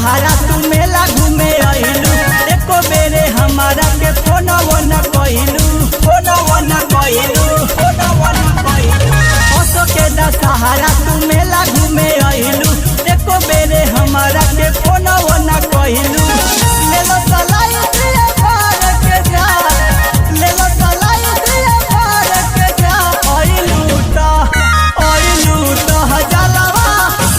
दशहरा तू मेला घूमे आइलू, एको बेरे हमारा के फोन न कइलू, ओसो के दशहरा तू मेला घूमे आइलू, एको बेरे हमारा के फोन न कइलू। ले लो सलाई दिए पार के जा, ले लो सलाई दिए पार के जा, आइलू तो हजालवा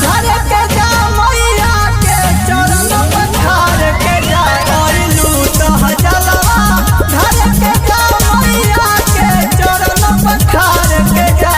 घर के जा, मैया के चरण पखार के जा, आइलू तो हजालवा घर के जा, मैया के चरण पखार के जा।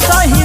सही